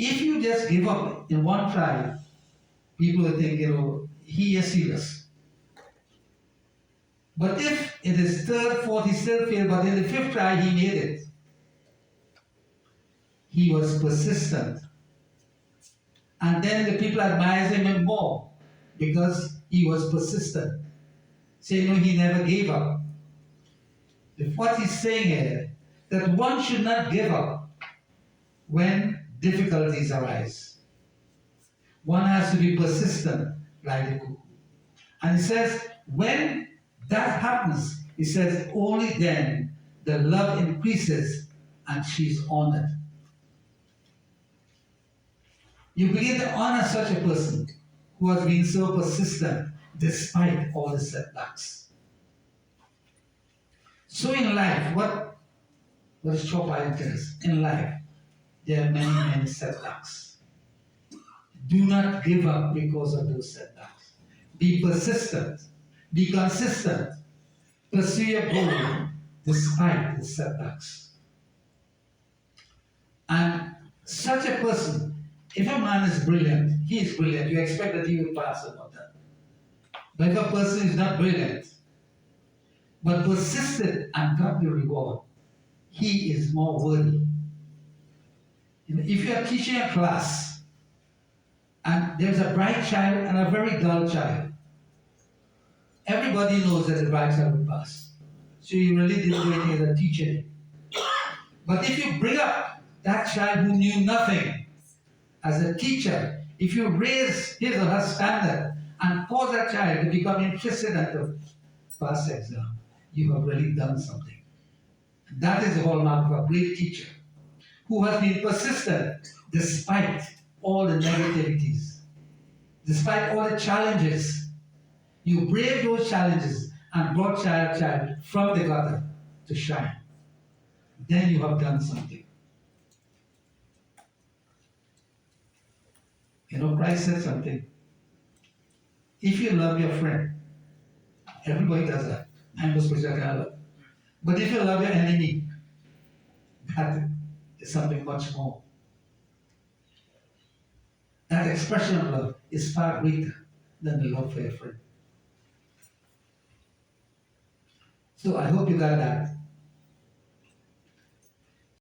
If you just give up in one try, people will think, he is serious. But if it is third, fourth, he still failed, but in the fifth try, he made it. He was persistent. And then the people admired him even more because he was persistent. So, he never gave up. What he's saying here, that one should not give up when difficulties arise. One has to be persistent, like the cuckoo. And he says, when that happens, he says, only then the love increases and she's honored. You begin to honor such a person who has been so persistent despite all the setbacks. So in life, what is Chop Iron tells us? In life, there are many, many setbacks. Do not give up because of those setbacks. Be persistent. Be consistent. Pursue your goal despite the setbacks. And such a person, if a man is brilliant, he is brilliant. You expect that he will pass or not that. But if a person is not brilliant, but persisted and got the reward, he is more worthy. If you are teaching a class, and there's a bright child and a very dull child, everybody knows that the bright child will pass. So you really didn't do anything as a teacher. But if you bring up that child who knew nothing as a teacher, if you raise his or her standard and cause that child to become interested and to pass the exam, you have really done something. That is the hallmark of a great teacher who has been persistent despite all the negativities, despite all the challenges. You brave those challenges and brought child from the gutter to shine. Then you have done something. Christ said something. If you love your friend, everybody does that. I'm a spiritual love. But if you love your enemy, that is something much more. That expression of love is far greater than the love for your friend. So I hope you got that.